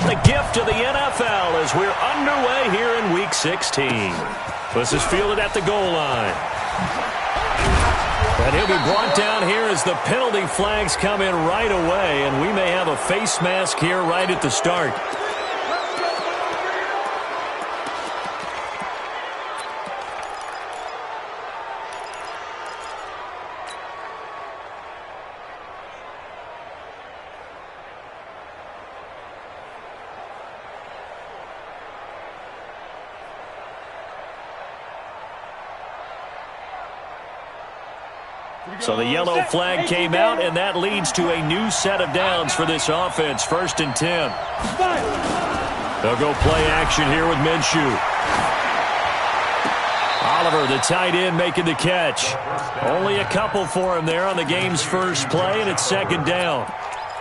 the gift of the NFL as we're underway here in Week 16. This is fielded at the goal line. And he'll be brought down here as the penalty flags come in right away, and we may have a face mask here right at the start. So the yellow flag came out, and that leads to a new set of downs for this offense. 1st and 10. They'll go play action here with Minshew. Oliver, the tight end, making the catch. Only a couple for him there on the game's first play, and it's 2nd down.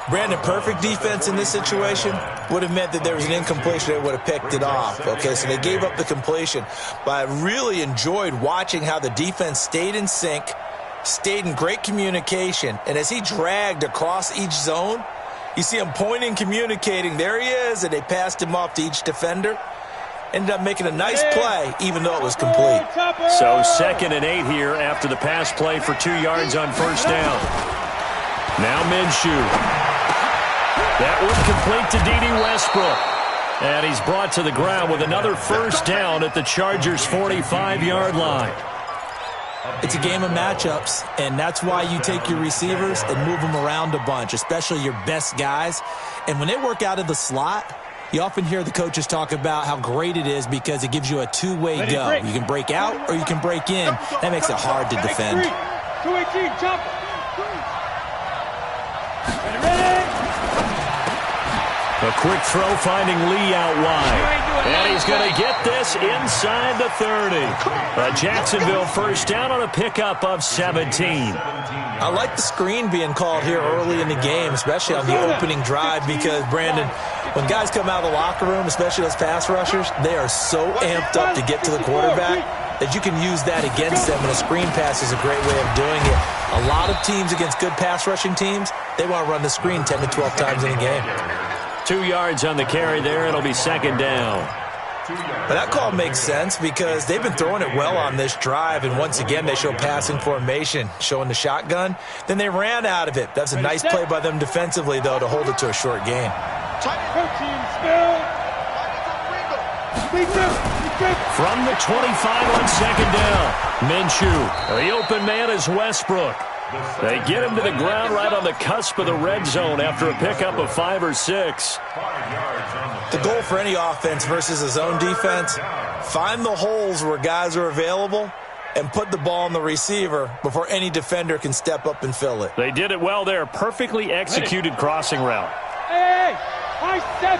Brandon, perfect defense in this situation would have meant that there was an incompletion. They would have picked it off. Okay, so they gave up the completion. But I really enjoyed watching how the defense stayed in sync, stayed in great communication, and as he dragged across each zone, you see him pointing, communicating. There he is, and they passed him off to each defender. Ended up making a nice play, even though it was complete. So 2nd and 8 here after the pass play for 2 yards on 1st down. Now Minshew. That one complete to D.D. Westbrook. And he's brought to the ground with another 1st down at the Chargers' 45-yard line. It's a game of matchups, and that's why you take your receivers and move them around a bunch, especially your best guys. And when they work out of the slot, you often hear the coaches talk about how great it is because it gives you a two-way go. You can break out or you can break in. That makes it hard to defend. 218, jump. A quick throw finding Lee out wide. And he's going to get this inside the 30. A Jacksonville 1st down on a pickup of 17. I like the screen being called here early in the game, especially on the opening drive, because, Brandon, when guys come out of the locker room, especially those pass rushers, they are so amped up to get to the quarterback that you can use that against them, and a screen pass is a great way of doing it. A lot of teams against good pass rushing teams, they want to run the screen 10 to 12 times in a game. 2 yards on the carry there. It'll be 2nd down. But that call makes sense because they've been throwing it well on this drive, and once again they show passing formation, showing the shotgun. Then they ran out of it. That's a nice play by them defensively, though, to hold it to a short game. From the 25 on 2nd down, Minshew. The open man is Westbrook. They get him to the ground right on the cusp of the red zone after a pickup of 5 or 6. The goal for any offense versus a zone defense, find the holes where guys are available and put the ball on the receiver before any defender can step up and fill it. They did it well there. Perfectly executed crossing route. Hey, high 7.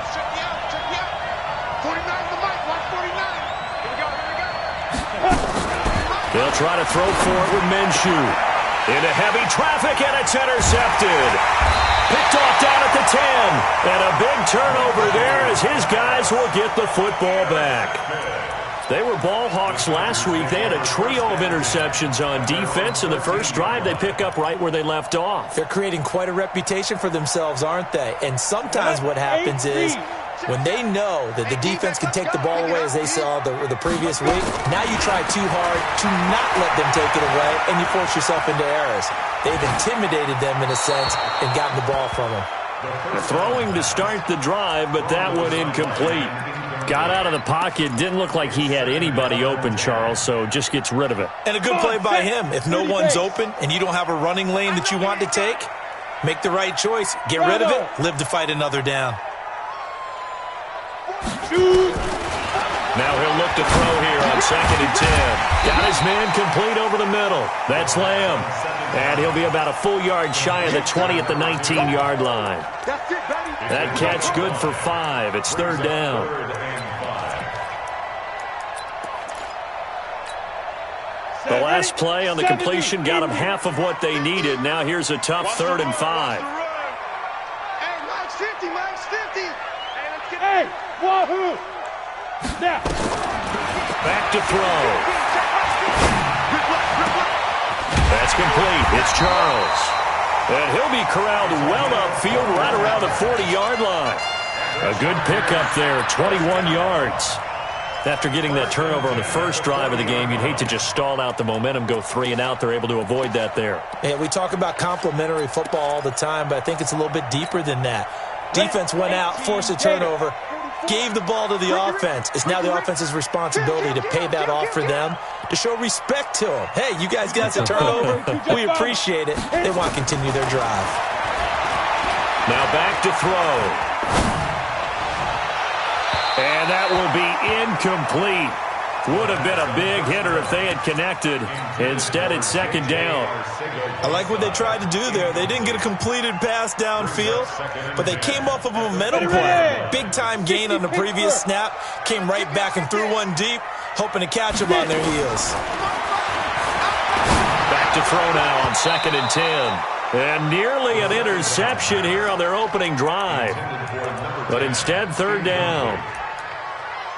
Check me out. 49 to Mike, 149. Here we go. They'll try to throw for it with Minshew. Into heavy traffic, and it's intercepted. Picked off down at the 10. And a big turnover there as his guys will get the football back. They were ball hawks last week. They had a trio of interceptions on defense. In the first drive, they pick up right where they left off. They're creating quite a reputation for themselves, aren't they? And sometimes what happens is when they know that the defense can take the ball away, as they saw the previous week, now you try too hard to not let them take it away, and you force yourself into errors. They've intimidated them in a sense and gotten the ball from them. Throwing to start the drive, but that one incomplete. Got out of the pocket. Didn't look like he had anybody open, Charles, so just gets rid of it. And a good play by him. If no one's open and you don't have a running lane that you want to take, make the right choice. Get rid of it. Live to fight another down. Now he'll look to throw here on 2nd and 10. Got his man complete over the middle. That's Lamb. And he'll be about a full yard shy of the 20 at the 19-yard line. That catch good for 5. It's 3rd down. The last play on the completion got them half of what they needed. Now here's a tough 3rd and 5. Hey, Mike's 50, Mike's 50. Hey, wahoo! Now. Back to throw. That's complete. It's Charles. And he'll be corralled well upfield right around the 40-yard line. A good pickup there, 21 yards. After getting that turnover on the first drive of the game, you'd hate to just stall out the momentum, go 3 and out. They're able to avoid that there. Yeah, we talk about complementary football all the time, but I think it's a little bit deeper than that. Defense went out, forced a turnover, gave the ball to the offense. It's now the offense's responsibility to pay that off for them, to show respect to them. Hey, you guys got the turnover? We appreciate it. They want to continue their drive. Now back to throw. And that will be incomplete. Would have been a big hitter if they had connected. Instead, it's second down. I like what they tried to do there. They didn't get a completed pass downfield, but they came off of a momentum play. Big-time gain on the previous snap. Came right back and threw one deep, hoping to catch them on their heels. Back to throw now on 2nd and 10. And nearly an interception here on their opening drive. But instead, 3rd down.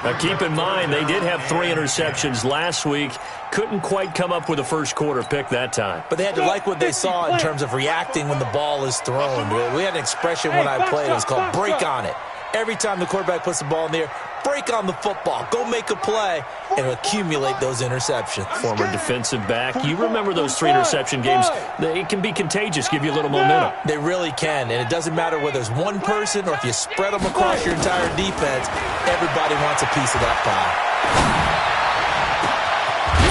Now, keep in mind, they did have 3 interceptions last week. Couldn't quite come up with a first-quarter pick that time. But they had to like what they saw in terms of reacting when the ball is thrown. We had an expression when I played. It was called break on it. Every time the quarterback puts the ball in the air, break on the football. Go make a play and accumulate those interceptions. Former defensive back. You remember those 3 interception games. It can be contagious, give you a little momentum. They really can, and it doesn't matter whether it's one person or if you spread them across your entire defense, everybody wants a piece of that pie.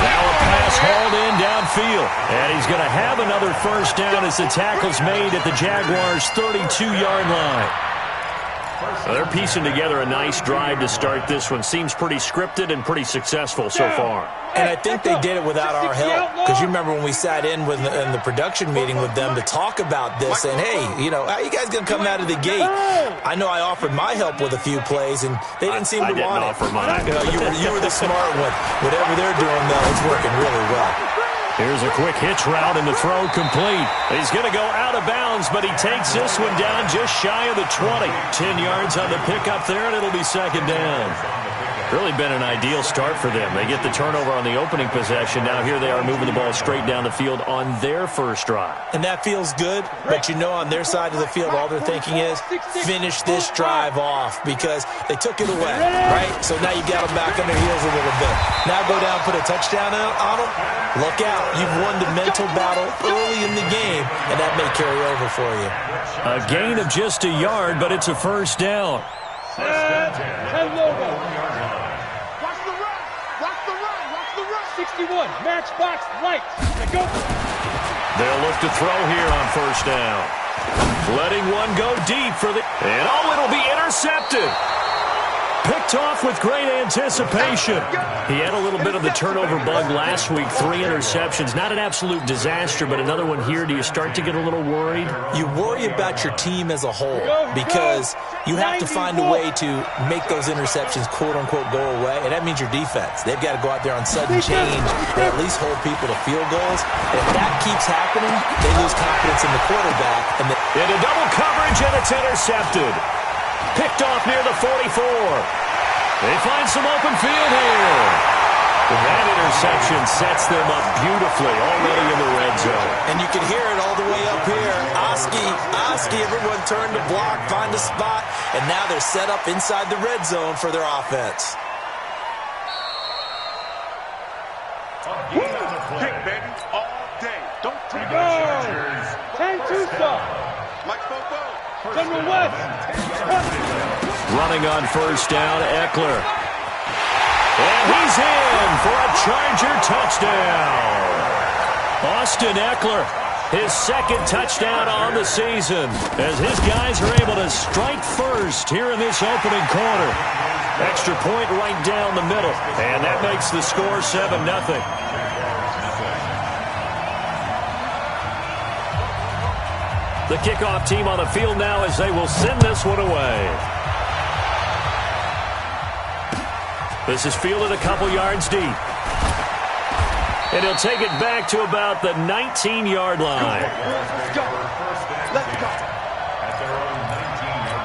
Now a pass hauled in downfield. And he's going to have another first down as the tackle's made at the Jaguars' 32-yard line. Well, they're piecing together a nice drive to start this one. Seems pretty scripted and pretty successful so far. And I think they did it without our help. Because you remember when we sat in the production meeting with them to talk about this, and hey, you know, how you guys going to come out of the gate? I know I offered my help with a few plays, and they didn't seem to want it. I didn't offer mine. You were the smart one. Whatever they're doing, though, it's working really well. Here's a quick hitch route and the throw complete. He's going to go out of bounds, but he takes this one down just shy of the 20. 10 yards on the pickup there, and it'll be second down. Really been an ideal start for them. They get the turnover on the opening possession. Now here they are moving the ball straight down the field on their first drive. And that feels good, but you know on their side of the field all they're thinking is finish this drive off because they took it away, right? So now you got them back on their heels a little bit. Now go down, put a touchdown on them. Look out. You've won the mental battle early in the game, and that may carry over for you. A gain of just a yard, but it's a first down. Hello. 61, matchbox lights. Go. They'll look to throw here on first down. Letting one go deep for the... And it'll be intercepted. Picked off with great anticipation. He had a little bit of the turnover bug last week. 3 interceptions. Not an absolute disaster, but another one here. Do you start to get a little worried? You worry about your team as a whole because you have to find a way to make those interceptions, quote-unquote, go away, and that means your defense. They've got to go out there on sudden change and at least hold people to field goals. And if that keeps happening, they lose confidence in the quarterback. Into double coverage, and it's intercepted. Picked off near the 44. They find some open field here. That interception sets them up beautifully already in the red zone. And you can hear it all the way up here. Oski, everyone turned to block, find a spot, and now they're set up inside the red zone for their offense. Kick, baby, all day. Don't take it. 10-2 stop. Like football. General West. Running on first down, Eckler. And he's in for a Charger touchdown. Austin Eckler, his second touchdown on the season, as his guys are able to strike first here in this opening quarter. Extra point right down the middle, and that makes the score 7-0. The kickoff team on the field now as they will send this one away. This is fielded a couple yards deep. And he'll take it back to about the 19-yard line. Let's go. Let's go. At their own 19-yard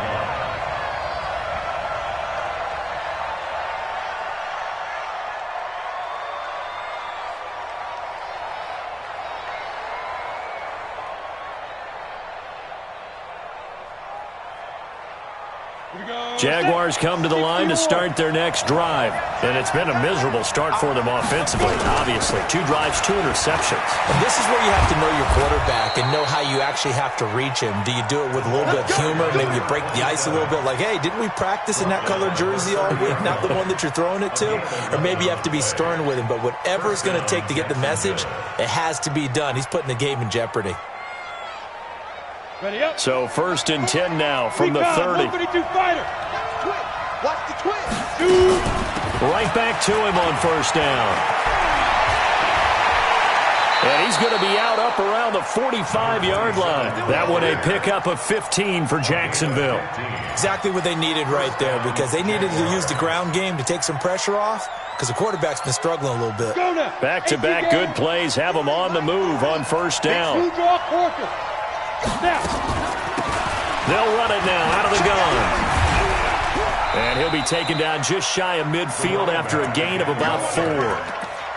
line. Jaguars come to the line to start their next drive. And it's been a miserable start for them offensively, obviously. 2 drives, 2 interceptions. And this is where you have to know your quarterback and know how you actually have to reach him. Do you do it with a little bit of humor? Maybe you break the ice a little bit like, hey, didn't we practice in that colored jersey all week? Not the one that you're throwing it to? Or maybe you have to be stern with him. But whatever it's going to take to get the message, it has to be done. He's putting the game in jeopardy. So 1st and 10 now from the 30. Watch the twist. Right back to him on 1st down. And he's going to be out up around the 45-yard line. That one a pickup of 15 for Jacksonville. Exactly what they needed right there, because they needed to use the ground game to take some pressure off, because the quarterback's been struggling a little bit. Back-to-back good plays have them on the move on 1st down. They'll run it now out of the gun. And he'll be taken down just shy of midfield after a gain of about 4.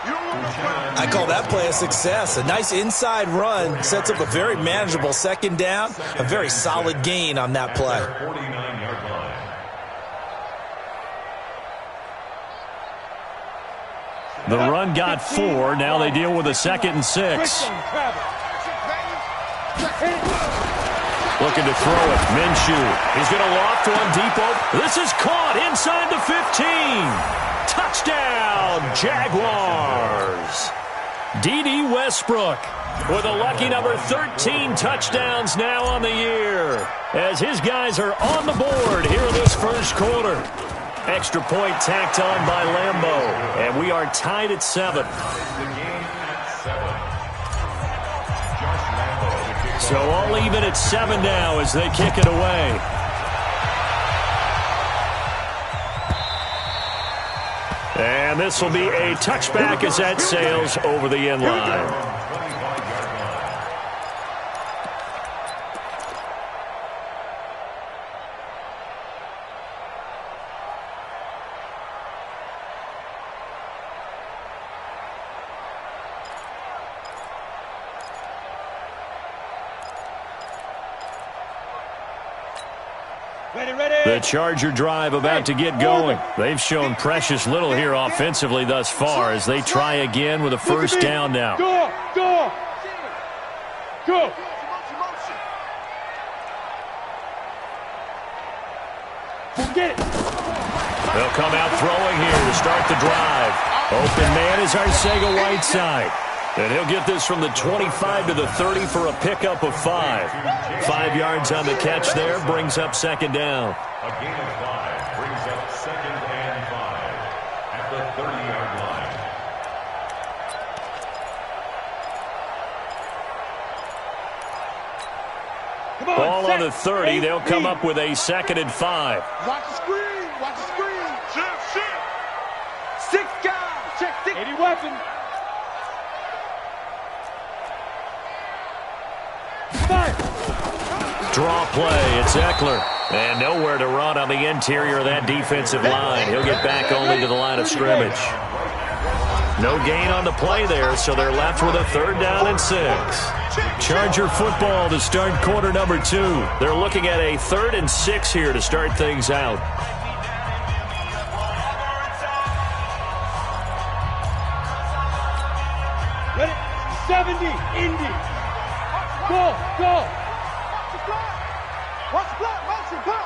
I call that play a success. A nice inside run sets up a very manageable 2nd down. A very solid gain on that play. 49-yard line. The run got 4. Now they deal with a 2nd and 6. Looking to throw it. Minshew. He's going to loft one deep open. This is caught inside the 15. Touchdown, Jaguars. D.D. Westbrook with a lucky number 13 touchdowns now on the year, as his guys are on the board here in this 1st quarter. Extra point tacked on by Lambo, and we are tied at 7. So all even at 7 now as they kick it away. And this will be a touchback as that sails over the end line. The Charger drive about to get going. They've shown precious little here offensively thus far as they try again with a 1st down now. Go! Get it! They'll come out throwing here to start the drive. Open man is Arcega-Whiteside. And he'll get this from the 25 to the 30 for a pickup of 5. 5 yards on the catch there, brings up 2nd down. A gain of 5 brings up 2nd and 5 at the 30-yard line. Ball on the 30. They'll come up with a 2nd and 5. Watch the screen. Watch the screen. Shit. 6 guys. Check 6. 80 weapon. Draw play. It's Eckler. And nowhere to run on the interior of that defensive line. He'll get back only to the line of scrimmage. No gain on the play there, so they're left with a 3rd down and 6. Charger football to start quarter number 2. They're looking at a 3rd and 6 here to start things out. Ready? 70. Indy. Go. Watch the block. Motion. Block.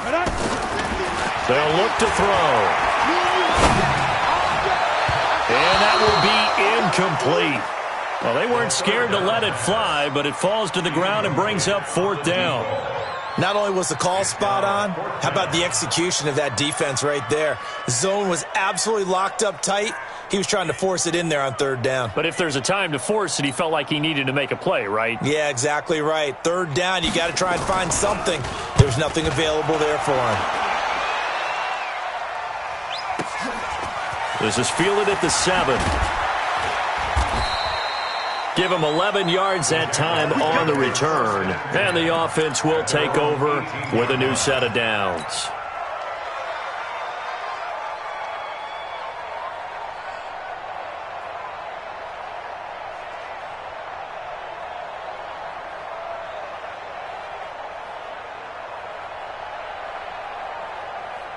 Ready? They'll look to throw. And that will be incomplete. Well, they weren't scared to let it fly, but it falls to the ground and brings up 4th down. Not only was the call spot on, how about the execution of that defense right there? The zone was absolutely locked up tight. He was trying to force it in there on 3rd down. But if there's a time to force it, he felt like he needed to make a play, right? Yeah, exactly right. 3rd down, you got to try and find something. There's nothing available there for him. This is fielded at the 7. Give him 11 yards that time on the return. And the offense will take over with a new set of downs.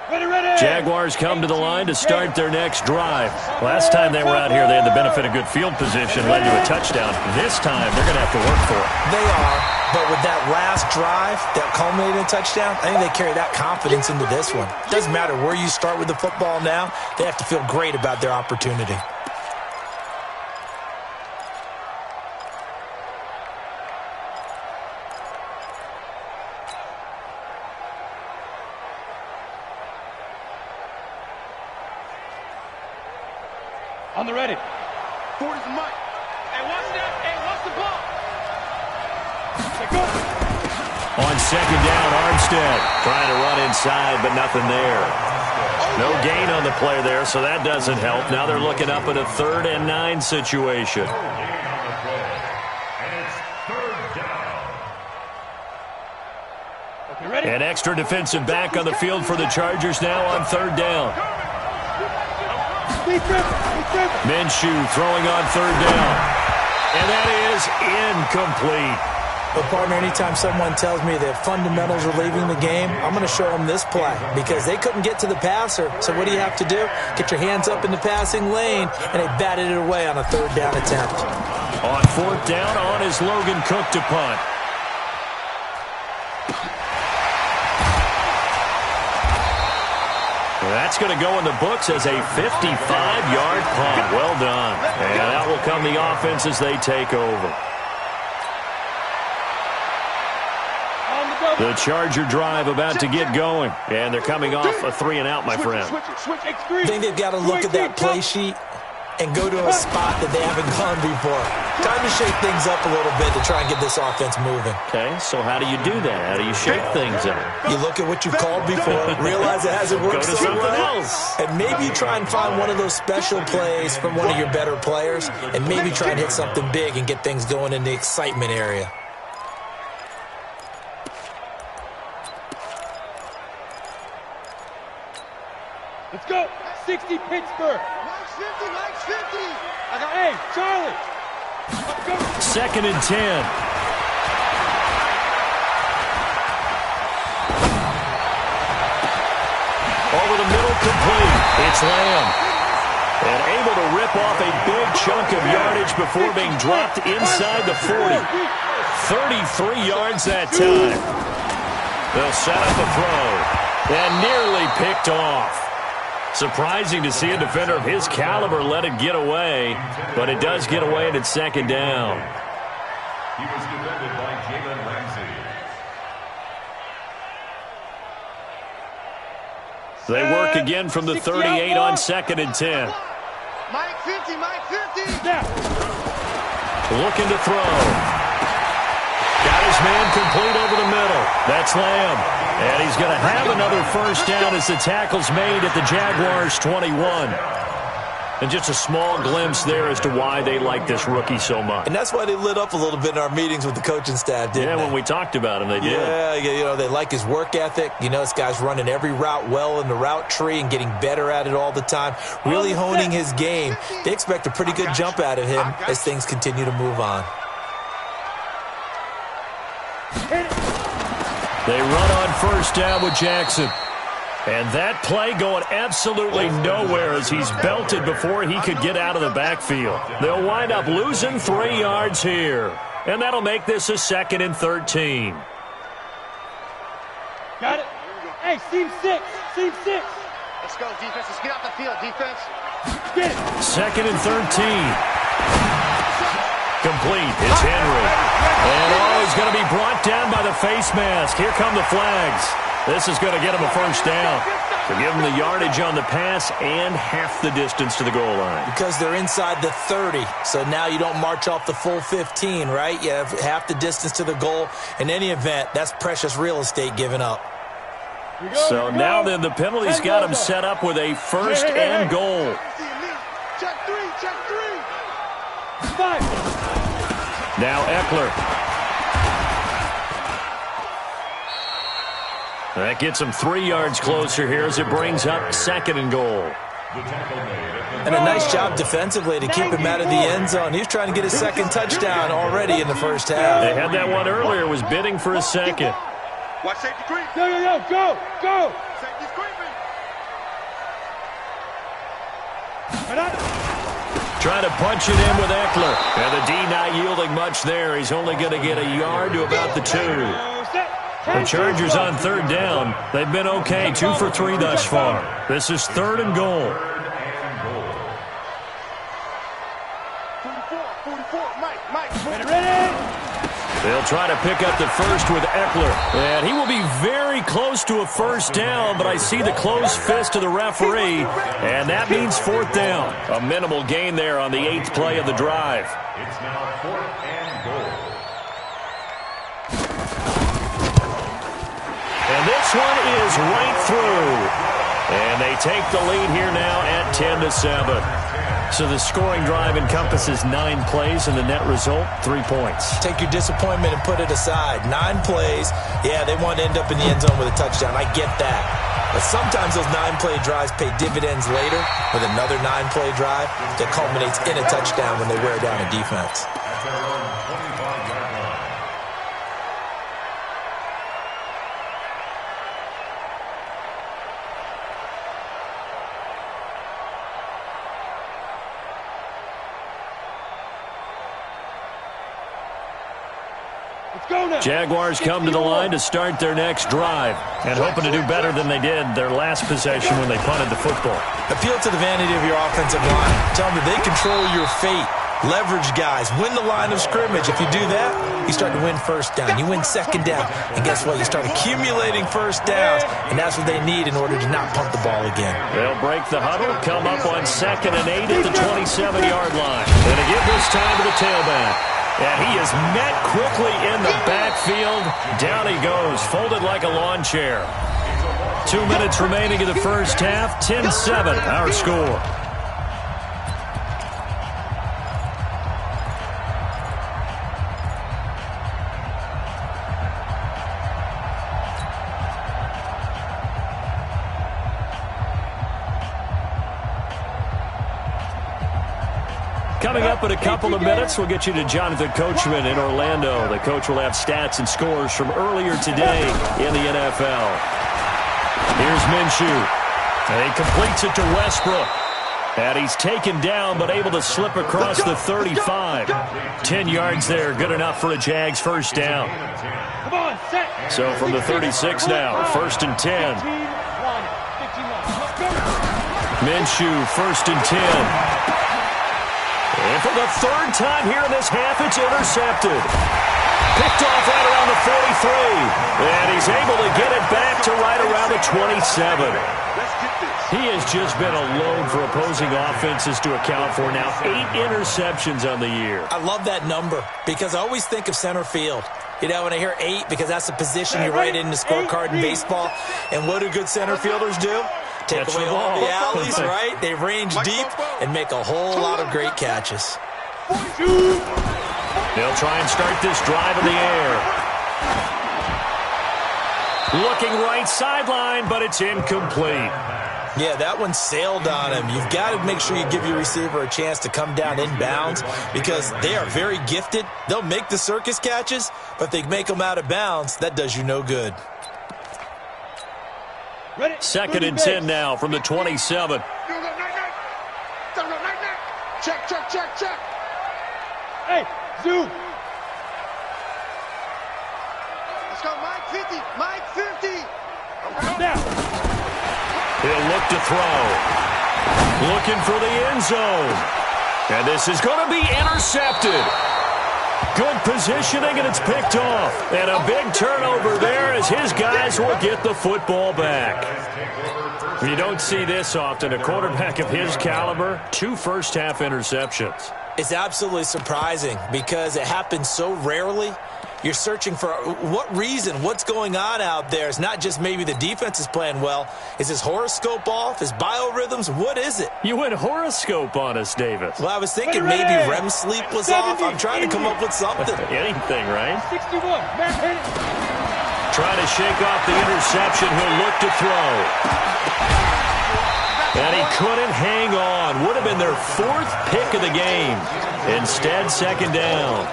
Jaguars come to the line to start their next drive. Last time they were out here, they had the benefit of good field position, led to a touchdown. This time, they're going to have to work for it. They are, but with that last drive that culminated in a touchdown, I think they carry that confidence into this one. Doesn't matter where you start with the football now, they have to feel great about their opportunity. On the ready. 40's the mic. Hey, watch that. Hey, watch the ball. Hey, go. On second down, Armstead trying to run inside, but nothing there. No gain on the play there, so that doesn't help. Now they're looking up at a 3rd and 9 situation. Okay, ready? An extra defensive back on the field for the Chargers now on 3rd down. Minshew throwing on 3rd down. And that is incomplete. But, partner, anytime someone tells me that fundamentals are leaving the game, I'm going to show them this play because they couldn't get to the passer. So what do you have to do? Get your hands up in the passing lane, and they batted it away on a 3rd down attempt. On 4th down, on is Logan Cook to punt. That's going to go in the books as a 55-yard punt. Well done. And that will come the offense as they take over. The Charger drive about to get going. And they're coming off a 3-and-out, my friend. I think they've got to look at that play sheet and go to a spot that they haven't gone before. Time to shake things up a little bit to try and get this offense moving. Okay, so how do you do that? How do you shake things up? You look at what you've called before, realize it hasn't worked Go to so something well, else. and maybe try and find one of those special plays from one of your better players, and maybe try and hit something big and get things going in the excitement area. Let's go. 60 Pittsburgh. Mike's 50, Mike's 50. I got, hey, Charlie. Let's go. 2nd and 10. Over the middle, complete. It's Lamb. And able to rip off a big chunk of yardage before being dropped inside the 40. 33 yards that time. They'll set up a throw. And nearly picked off. Surprising to see a defender of his caliber let it get away, but it does get away and it's 2nd down. He was defended by Jalen Ramsey. They work again from the 38 on 2nd and 10. Mike 50, Mike 50. Now. Looking to throw. Got his man complete over the middle. That's Lamb. And he's going to have another 1st down as the tackle's made at the Jaguars' 21. And just a small glimpse there as to why they like this rookie so much. And that's why they lit up a little bit in our meetings with the coaching staff, didn't they? Yeah, when we talked about him, they did. Yeah, you know, they like his work ethic. You know, this guy's running every route well in the route tree and getting better at it all the time, really honing his game. They expect a pretty good jump out of him as things continue to move on. They run on 1st down with Jackson. And that play going absolutely nowhere as he's belted before he could get out of the backfield. They'll wind up losing 3 yards here. And that'll make this a 2nd and 13. Got it. Hey, seam 6. Seam 6. Let's go, defense. Let's get off the field, defense. Get it. 2nd and 13. Complete. It's Henry. And he's going to be brought down by the face mask. Here come the flags. This is going to get him a 1st down. To give him the yardage on the pass and half the distance to the goal line. Because they're inside the 30, so now you don't march off the full 15, right? You have half the distance to the goal. In any event, that's precious real estate given up. So now then the penalty's got him set up with a 1st and goal. Check 3, check 3. 5. Now Eckler. That gets him 3 yards closer here as it brings up 2nd and goal. And a nice job defensively to keep him out of the end zone. He was trying to get his 2nd touchdown already in the 1st half. They had that one earlier, was bidding for a 2nd. Watch safety creep. Yo, go, go. Safety's creeping. Trying to punch it in with Eckler. And the D not yielding much there. He's only going to get a yard to about the 2. The Chargers on third down. They've been okay, 2 for 3 thus far. This is 3rd and goal. 44, Mike. They'll try to pick up the first with Eckler. And he will be very close to a first down, but I see the closed fist of the referee, and that means 4th down. A minimal gain there on the 8th play of the drive. It's now 4th and goal. And this one is right through. And they take the lead here now at 10-7. So the scoring drive encompasses 9 plays, and the net result, 3 points. Take your disappointment and put it aside. 9 plays. Yeah, they want to end up in the end zone with a touchdown. I get that. But sometimes those 9-play drives pay dividends later with another 9-play drive that culminates in a touchdown when they wear down a defense. At their own 25-yard line. Jaguars come to the line to start their next drive and hoping to do better than they did their last possession when they punted the football. Appeal to the vanity of your offensive line. Tell them that they control your fate. Leverage guys. Win the line of scrimmage. If you do that, you start to win first down. You win second down. And guess what? You start accumulating first downs, and that's what they need in order to not punt the ball again. They'll break the huddle, come up on 2nd and 8 at the 27-yard line. And to give this time to the tailback. And he is met quickly in the backfield. Down he goes, folded like a lawn chair. 2 minutes remaining in the first half. 10-7, our score. Coming up in a couple of minutes, we'll get you to Jonathan Coachman in Orlando. The coach will have stats and scores from earlier today in the NFL. Here's Minshew. And he completes it to Westbrook. And he's taken down but able to slip across the 35. 10 yards there, good enough for a Jags first down. So from the 36 now, 1st and 10. Minshew, 1st and 10. And for the 3rd time here in this half, it's intercepted. Picked off right around the 43. And he's able to get it back to right around the 27. He has just been a load for opposing offenses to account for now. 8 interceptions on the year. I love that number because I always think of center field. You know, when I hear 8, because that's the position you write in the scorecard in baseball. And what do good center fielders do? Take away all the alleys, right? They range deep and make a whole lot of great catches. They'll try and start this drive in the air. Looking right sideline, but it's incomplete. Yeah, that one sailed on him. You've got to make sure you give your receiver a chance to come down inbounds because they are very gifted. They'll make the circus catches, but if they make them out of bounds, that does you no good. 2nd and 10 now from the 27. Check. Hey, Zoo. Let's go, Mike 50. Mike 50. Now. He'll look to throw. Looking for the end zone. And this is going to be intercepted. Good positioning, and it's picked off. And a big turnover there as his guys will get the football back. You don't see this often. A quarterback of his caliber, 2 first-half interceptions. It's absolutely surprising because it happens so rarely. You're searching for what reason, what's going on out there. It's not just maybe the defense is playing well. Is his horoscope off? His biorhythms? What is it? You went horoscope on us, Davis. Well, I was thinking maybe REM sleep was off. I'm trying to come up with something. Anything, right? 61. Man, hit it. Trying to shake off the interception. He'll look to throw. And he couldn't hang on. Would have been their 4th pick of the game. Instead, 2nd down.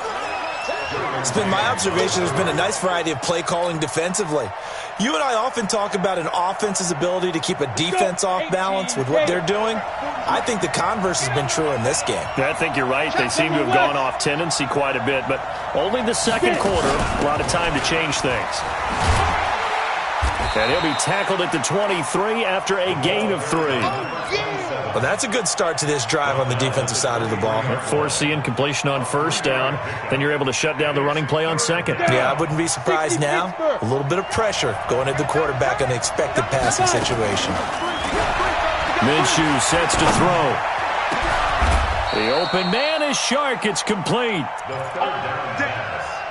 It's been my observation there's been a nice variety of play calling defensively. You and I often talk about an offense's ability to keep a defense off balance with what they're doing. I think the converse has been true in this game. Yeah, I think you're right. They seem to have gone off tendency quite a bit, but only the second quarter, a lot of time to change things. And he'll be tackled at the 23 after a gain of 3. Well, that's a good start to this drive on the defensive side of the ball. Force the incompletion on first down. Then you're able to shut down the running play on second. Yeah, I wouldn't be surprised now. A little bit of pressure going at the quarterback in an expected passing situation. Minshew sets to throw. The open man is Shark. It's complete.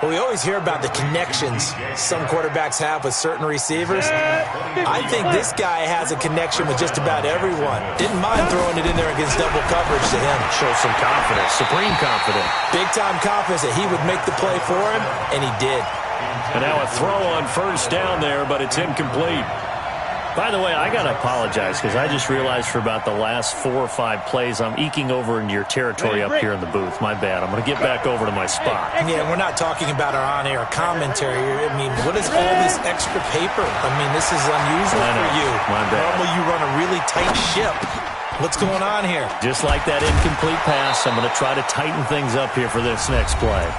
Well, we always hear about the connections some quarterbacks have with certain receivers. I think this guy has a connection with just about everyone. Didn't mind throwing it in there against double coverage to him. Shows some confidence, supreme confidence. Big-time confidence that he would make the play for him, and he did. And now a throw on first down there, but it's incomplete. By the way, I got to apologize because I just realized for about the last 4 or 5 plays, I'm eking over into your territory up here in the booth. My bad. I'm going to get back over to my spot. Yeah, we're not talking about our on-air commentary. I mean, what is all this extra paper? I mean, this is unusual for you. My bad. Normally you run a really tight ship. What's going on here? Just like that incomplete pass, I'm going to try to tighten things up here for this next play.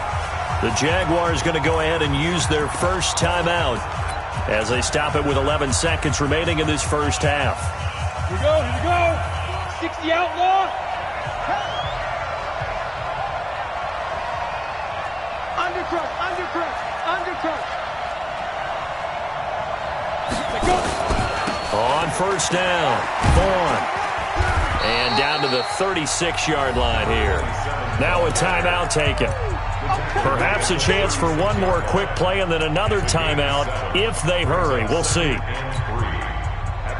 The Jaguars going to go ahead and use their first timeout as they stop it with 11 seconds remaining in this first half. Here we go, here we go. 60 outlaw. Undercrush, undercrush, undercrush. Let go. On first down, Vaughn. And down to the 36-yard line here. Now a timeout taken. Perhaps a chance for one more quick play and then another timeout if they hurry. We'll see. At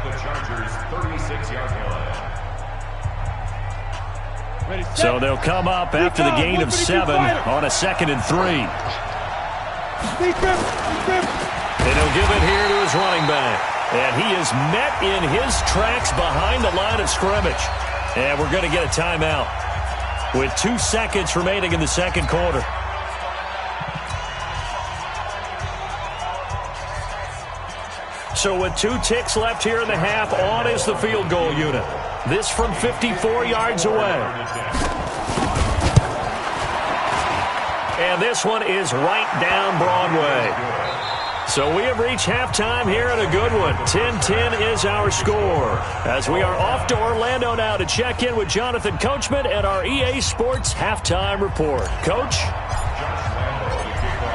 the Chargers' 36-yard line. Ready, set. So they'll come up after the gain of 7 on a 2nd and 3. Deep grip, deep grip. And he'll give it here to his running back. And he is met in his tracks behind the line of scrimmage. And we're going to get a timeout with 2 seconds remaining in the second quarter. So with 2 ticks left here in the half, on is the field goal unit. This from 54 yards away. And this one is right down Broadway. So we have reached halftime here in a good one. 10-10 is our score. As we are off to Orlando now to check in with Jonathan Coachman and our EA Sports halftime report. Coach?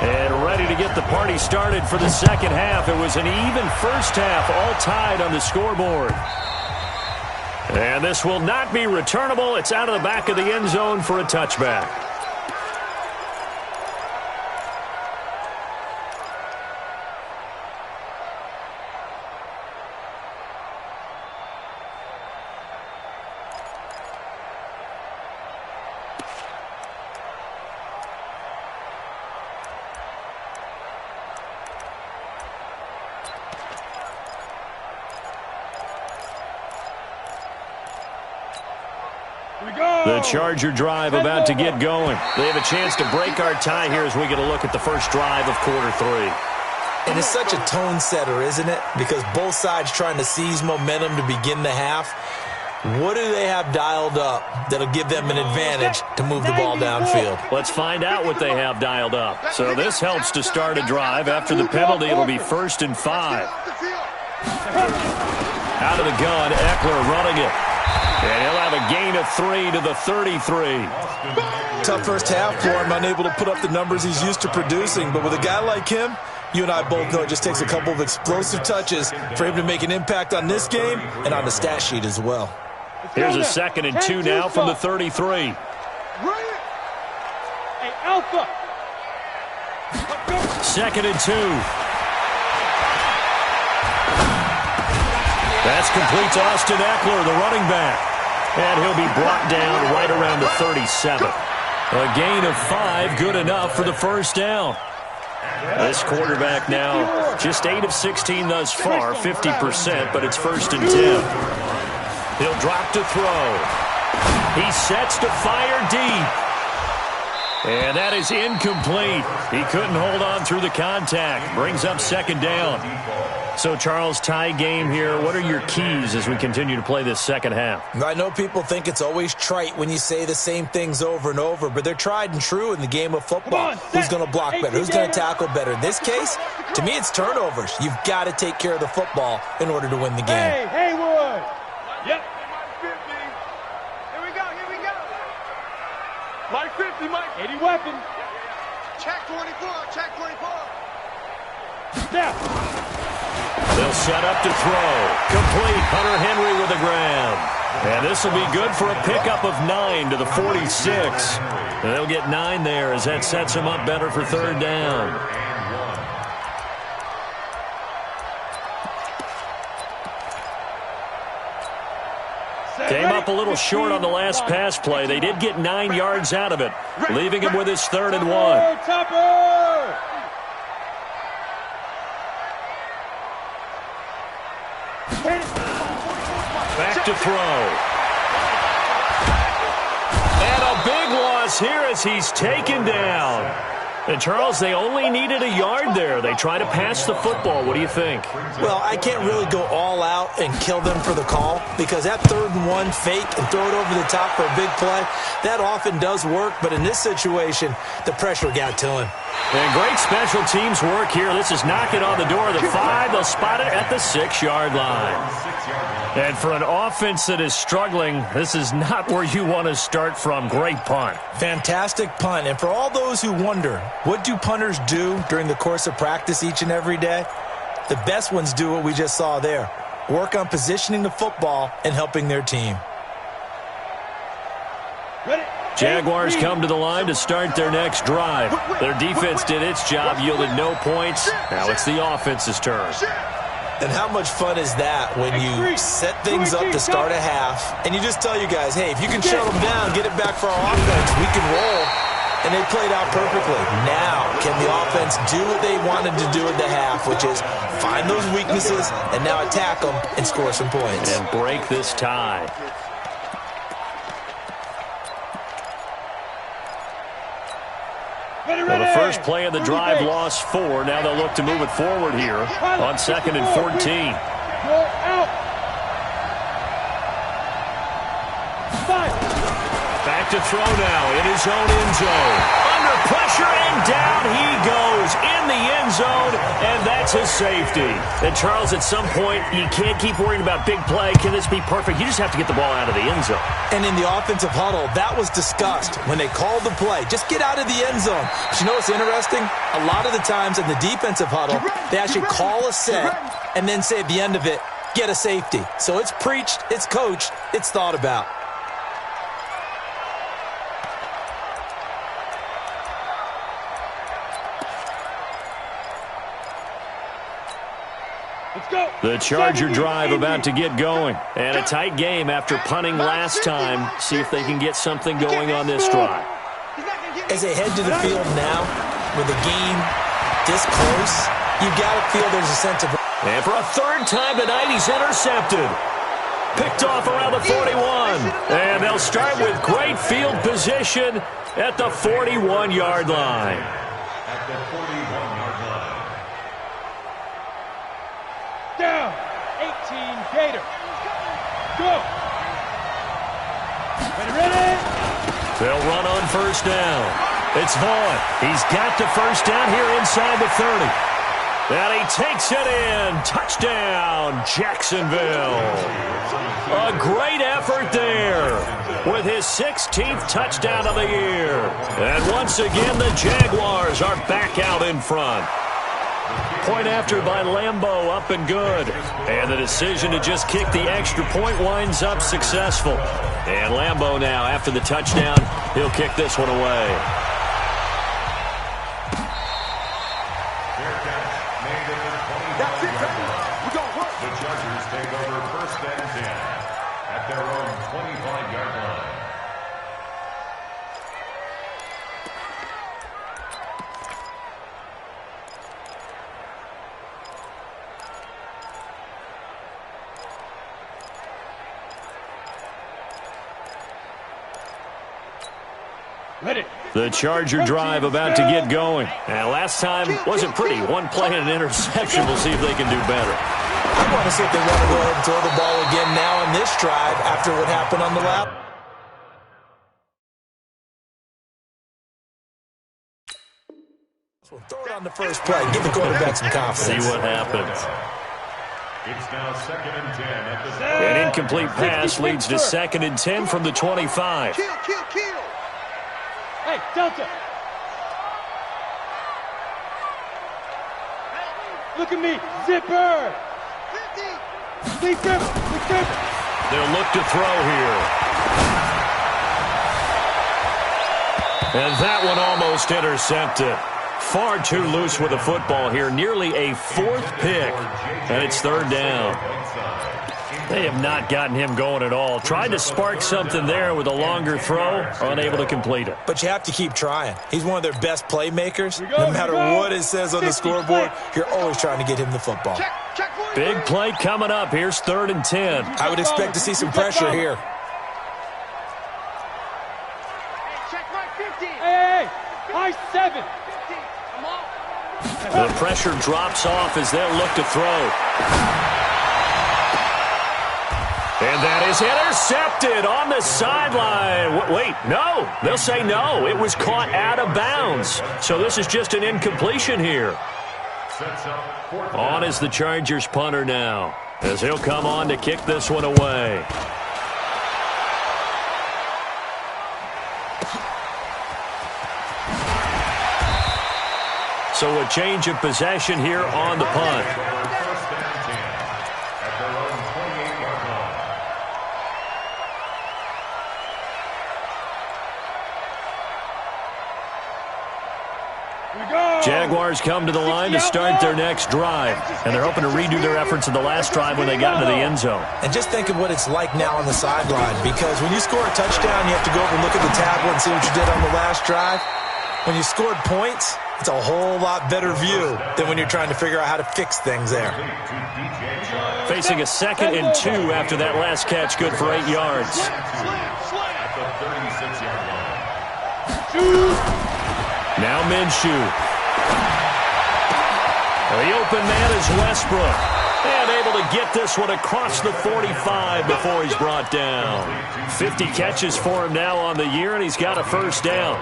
And ready to get the party started for the second half. It was an even first half, all tied on the scoreboard. And this will not be returnable. It's out of the back of the end zone for a touchback. The Charger drive about to get going. They have a chance to break our tie here as we get a look at the first drive of quarter 3. And it's such a tone setter, isn't it? Because both sides trying to seize momentum to begin the half. What do they have dialed up that'll give them an advantage to move the ball downfield? Let's find out what they have dialed up. So this helps to start a drive. After the penalty, it'll be 1st and 5. Out of the gun, Eckler running it. And he'll have a gain of 3 to the 33. Tough first half for him, unable to put up the numbers he's used to producing. But with a guy like him, you and I both know it just takes a couple of explosive touches for him to make an impact on this game and on the stat sheet as well. Here's a 2nd and 2 now from the 33. Hey, Alpha. 2nd and 2. That's complete to Austin Eckler, the running back. And he'll be brought down right around the 37. A gain of 5, good enough for the first down. This quarterback now just 8 of 16 thus far, 50%, but it's 1st and 10. He'll drop to throw. He sets to fire deep. And that is incomplete. He couldn't hold on through the contact. Brings up 2nd down. So, Charles, tie game here. What are your keys as we continue to play this second half? I know people think it's always trite when you say the same things over and over, but they're tried and true in the game of football. Who's going to block better? Who's going to tackle better? In this case, to me, it's turnovers. You've got to take care of the football in order to win the game. Hey, Haywood. Yep. Here we go, here we go. Mike 50, Mike. 80 weapon. Check 24, check 24. Step. They'll set up to throw. Complete. Hunter Henry with a grab. And this will be good for a pickup of 9 to the 46. And they'll get 9 there as that sets them up better for third down. Came up a little short on the last pass play. They did get 9 yards out of it, leaving him with his 3rd and 1. Topper! Back to throw. And a big loss here as he's taken down. And, Charles, they only needed a yard there. They try to pass the football. What do you think? Well, I can't really go all out and kill them for the call because that 3rd and 1 fake and throw it over the top for a big play, that often does work. But in this situation, the pressure got to him. And great special teams work here. This is knocking on the door of the 5. They'll spot it at the 6-yard line. And for an offense that is struggling, this is not where you want to start from. Great punt. Fantastic punt. And for all those who wonder, what do punters do during the course of practice each and every day? The best ones do what we just saw there. Work on positioning the football and helping their team. Jaguars come to the line to start their next drive. Their defense did its job, yielded no points. Now it's the offense's turn. And how much fun is that when you set things up to start a half and you just tell you guys, hey, if you can shut them down, get it back for our offense, we can roll. And they played out perfectly. Now, can the offense do what they wanted to do at the half, which is find those weaknesses and now attack them and score some points. And break this tie. Well, the first play of the drive lost 4. Now they'll look to move it forward here on 2nd and 14. Back to throw now in his own end zone. Under pressure and down he goes in the end zone, and that's a safety. And Charles, at some point, you can't keep worrying about big play. Can this be perfect? You just have to get the ball out of the end zone. And in the offensive huddle, that was discussed when they called the play. Just get out of the end zone. But you know what's interesting? A lot of the times in the defensive huddle, they actually call a set and then say at the end of it, get a safety. So it's preached, it's coached, it's thought about. The Charger drive about to get going. And a tight game after punting last time. See if they can get something going on this drive. As they head to the field now, with the game this close, you've got to feel there's a sense of... And for a 3rd time tonight, he's intercepted. Picked off around the 41. And they'll start with great field position at the 41-yard line. At the 41-yard line. Down. 18 Gator. Go. Ready? They'll run on first down. It's Vaughn. He's got the first down here inside the 30. And he takes it in. Touchdown, Jacksonville. A great effort there with his 16th touchdown of the year. And once again, the Jaguars are back out in front. Point after by Lambeau, up and good. And the decision to just kick the extra point winds up successful. And Lambeau now, after the touchdown, he'll kick this one away. That's it, baby. We're going to work. The Chargers take over 1st and 10 at their own 25-yard line. Ready. The Charger drive about to get going. And last time wasn't pretty. One play and an interception. We'll see if they can do better. I want to see if they want to go ahead and throw the ball again now on this drive after what happened on the last. Throw it on the first play. Give the quarterback some confidence. See what happens. It's now 2nd and 10 at the An incomplete pass leads to 2nd and 10 from the 25. Kill. Hey, Delta. Look at me. Zipper. 50. Big trip. They'll look to throw here. And that one almost intercepted. Far too loose with the football here. Nearly a 4th pick. And it's 3rd down. They have not gotten him going at all. Tried to spark something there with a longer throw. Unable to complete it. But you have to keep trying. He's one of their best playmakers. No matter what it says on the scoreboard, you're always trying to get him the football. Big play coming up. Here's 3rd and 10. I would expect to see some pressure here. Check my 50. Hey, high 7. The pressure drops off as they'll look to throw. And that is intercepted on the sideline. Wait, no. They'll say no. It was caught out of bounds. So this is just an incompletion here. On is the Chargers punter now, as he'll come on to kick this one away. So a change of possession here on the punt. Jaguars come to the line to start their next drive, and they're hoping to redo their efforts in the last drive when they got into the end zone. And just think of what it's like now on the sideline, because when you score a touchdown, you have to go over and look at the tablet and see what you did on the last drive. When you scored points, it's a whole lot better view than when you're trying to figure out how to fix things there. Facing a 2nd and 2 after that last catch, good for 8 yards. Now Minshew. The open man is Westbrook. And able to get this one across the 45 before he's brought down. 50 catches for him now on the year, and he's got a 1st down.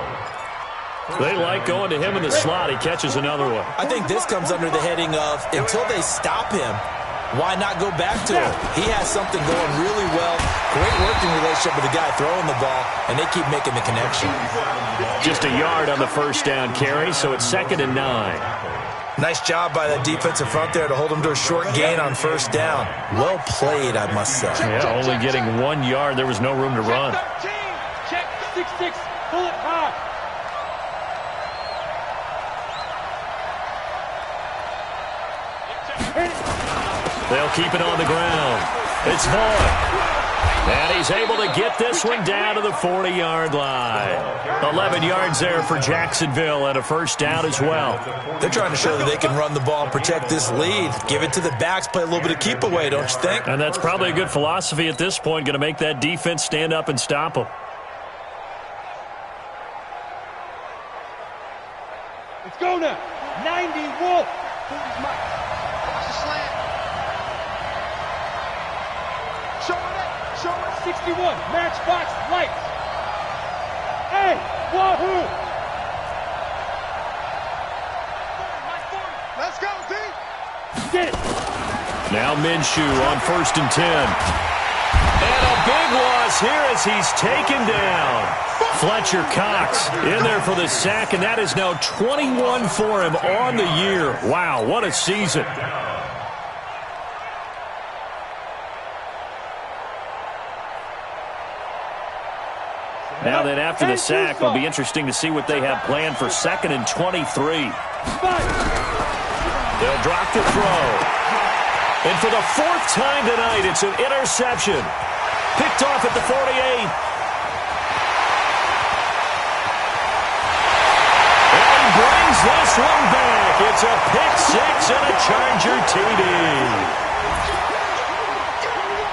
They like going to him in the slot. He catches another one. I think this comes under the heading of, until they stop him, why not go back to him? He has something going really well. Great working relationship with the guy throwing the ball, and they keep making the connection. Just a yard on the 1st down carry, so it's 2nd and 9. Nice job by the defensive front there to hold him to a short gain on 1st down. Well played, I must say. Yeah, only getting 1 yard. There was no room to run. Check 6-6. Pull it high. They'll keep it on the ground. It's Vaughn. And he's able to get this one down to the 40-yard line. 11 yards there for Jacksonville and a 1st down as well. They're trying to show that they can run the ball and protect this lead. Give it to the backs, play a little bit of keep away, don't you think? And that's probably a good philosophy at this point, going to make that defense stand up and stop them. Let's go now. 90 Wolf. Watch the slant. Show it. 61. Matchbox lights. Hey, wahoo. Let's go, D. Get it. Now Minshew on 1st and 10. And a big loss here as he's taken down. Fletcher Cox in there for the sack, and that is now 21 for him on the year. Wow, what a season. Now then, after the sack, it'll be interesting to see what they have planned for 2nd and 23. They'll drop the throw. And for the 4th time tonight, it's an interception. Picked off at the 48. Brings this one back. It's a pick 6 and a Charger TD.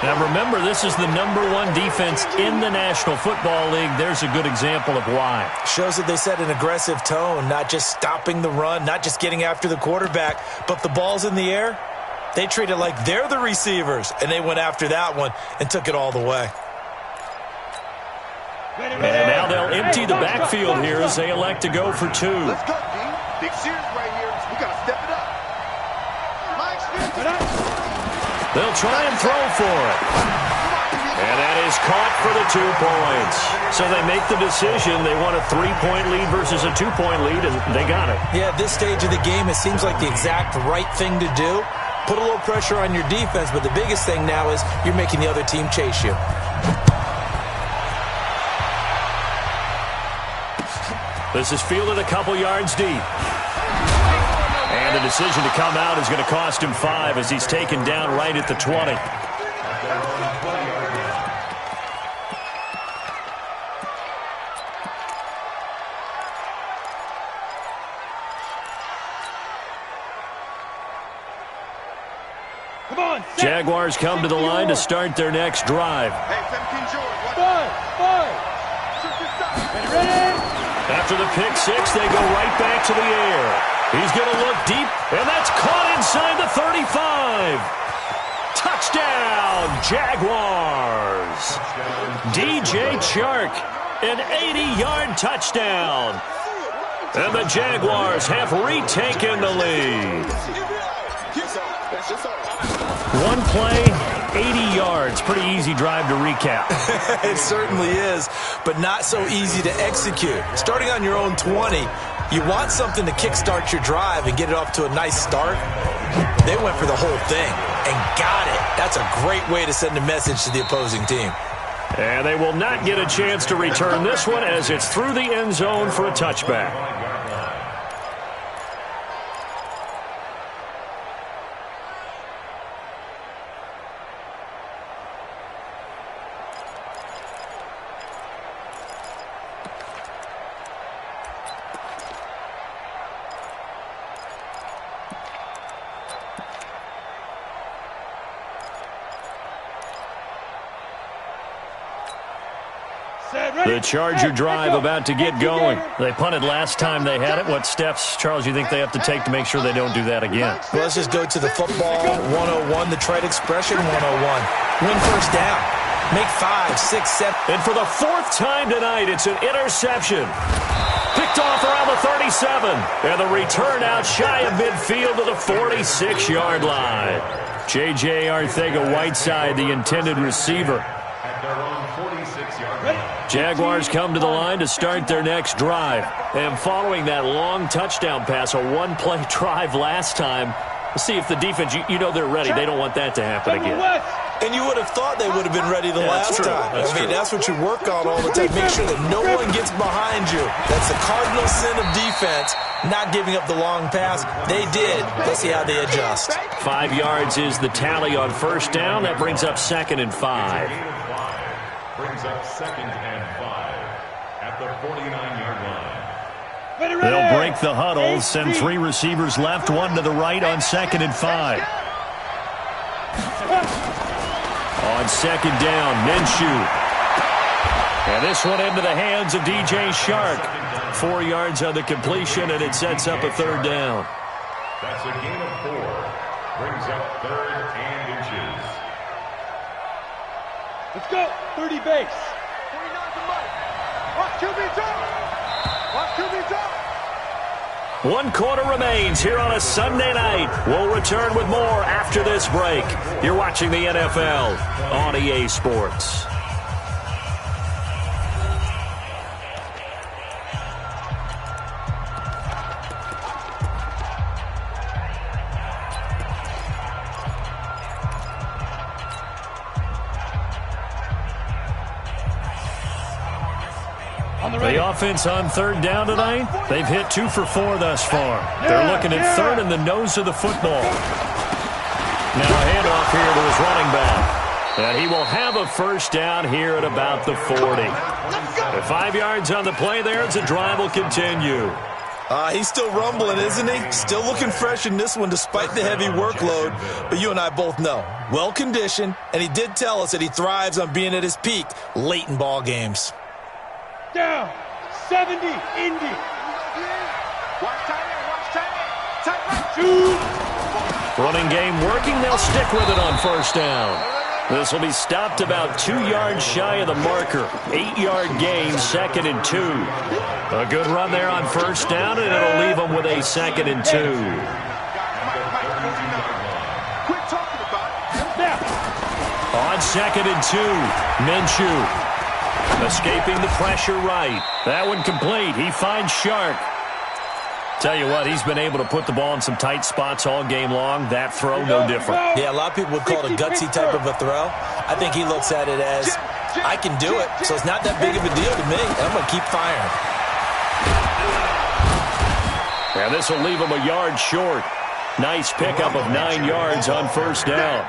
Now remember, this is the #1 defense in the National Football League. There's a good example of why. Shows that they set an aggressive tone, not just stopping the run, not just getting after the quarterback, but the ball's in the air. They treat it like they're the receivers, and they went after that one and took it all the way. And now they'll empty the backfield here as they elect to go for 2. Let's go, D. Big series right here. We got to step it up. They'll try and throw for it. And that is caught for the 2 points. So they make the decision. They want a 3-point lead versus a 2-point lead, and they got it. Yeah, at this stage of the game, it seems like the exact right thing to do. Put a little pressure on your defense, but the biggest thing now is you're making the other team chase you. This is fielded a couple yards deep. And the decision to come out is going to cost him 5 as he's taken down right at the 20. Come on, Jaguars come to the line to start their next drive. Hey, 17 George. Five. Ready? After the pick 6, they go right back to the air. He's going to look deep, and that's caught inside the 35. Touchdown, Jaguars. DJ Chark, an 80-yard touchdown. And the Jaguars have retaken the lead. One play, 80 yards. Pretty easy drive to recap. It certainly is, but not so easy to execute. Starting on your own 20, you want something to kickstart your drive and get it off to a nice start. They went for the whole thing and got it. That's a great way to send a message to the opposing team. And they will not get a chance to return this one as it's through the end zone for a touchback. The Charger drive about to get going. They punted last time they had it. What steps, Charles, you think they have to take to make sure they don't do that again? Well, let's just go to the football 101, the trade expression 101. Win first down. Make 5, 6, 7. And for the 4th time tonight, it's an interception. Picked off around the 37. And the return out shy of midfield to the 46-yard line. J.J. Arcega-Whiteside, the intended receiver. At their own 46-yard line. Jaguars come to the line to start their next drive. And following that long touchdown pass, a one-play drive last time, let's see if the defense, you know they're ready. They don't want that to happen again. And you would have thought they would have been ready the last time. That's what you work on all the time. Make sure that no one gets behind you. That's the cardinal sin of defense, not giving up the long pass. They did. Let's see how they adjust. 5 yards is the tally on first down. That brings up 2nd and 5. Brings up 2nd and 5 at the 49-yard line. They'll break the huddle, send 3 receivers left, 1 to the right on 2nd and 5. On 2nd down, Minshew. And this one into the hands of DJ Chark. 4 yards on the completion, and it sets up a 3rd down. That's a gain of 4. Brings up 3rd and inches. Let's go. 30 base. 49 to Mike. Watch QB top. Watch QB top. 1 quarter remains here on a Sunday night. We'll return with more after this break. You're watching the NFL on EA Sports. The offense on 3rd down tonight, they've hit 2 for 4 thus far. They're looking at 3rd and the nose of the football. Now a handoff here to his running back. And he will have a first down here at about the 40. At 5 yards on the play there as the drive will continue. He's still rumbling, isn't he? Still looking fresh in this one despite the heavy workload. But you and I both know, well-conditioned, and he did tell us that he thrives on being at his peak late in ball games. Down. 70, Indy. Watch tight right. Shoot. Running game working. They'll stick with it on first down. This will be stopped about 2 yards shy of the marker. 8-yard gain, 2nd and 2. A good run there on first down, and it'll leave them with a 2nd and 2. Quit talking about it. On 2nd and 2, Minshew. Escaping the pressure right. That one complete. He finds Shark. Tell you what, he's been able to put the ball in some tight spots all game long. That throw, no different. Yeah, a lot of people would call it a gutsy type of a throw. I think he looks at it as, I can do it, so it's not that big of a deal to me. I'm going to keep firing. And this will leave him a yard short. Nice pickup of 9 yards on first down.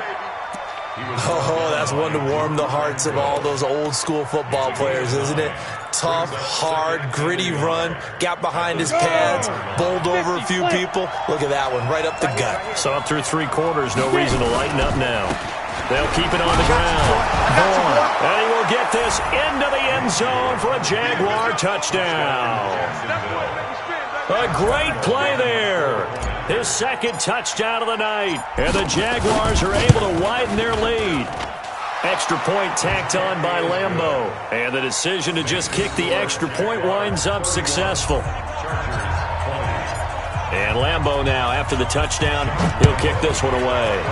Oh, that's one to warm the hearts of all those old school football players, isn't it? Tough, hard, gritty run, got behind his pads, bowled over a few people. Look at that one, right up the gut. Saw it through 3 quarters, no reason to lighten up now. They'll keep it on the ground. Vaughn, and he will get this into the end zone for a Jaguar touchdown. A great play there. His 2nd touchdown of the night. And the Jaguars are able to widen their lead. Extra point tacked on by Lambeau. And the decision to just kick the extra point winds up successful. And Lambeau now, after the touchdown, he'll kick this one away.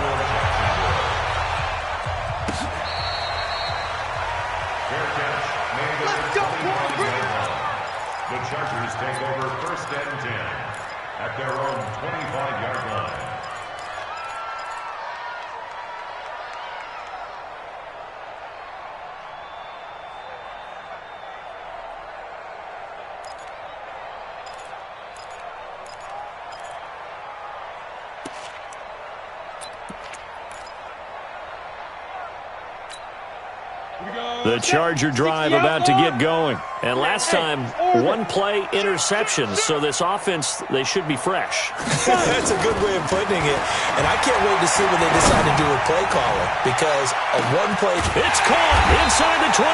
The Chargers take over 1st and 10 at their own 25-yard line. The Charger drive about to get going. And last time, 1-play interception. So this offense, they should be fresh. That's a good way of putting it. And I can't wait to see what they decide to do with play calling. Because a 1-play... It's caught inside the 25.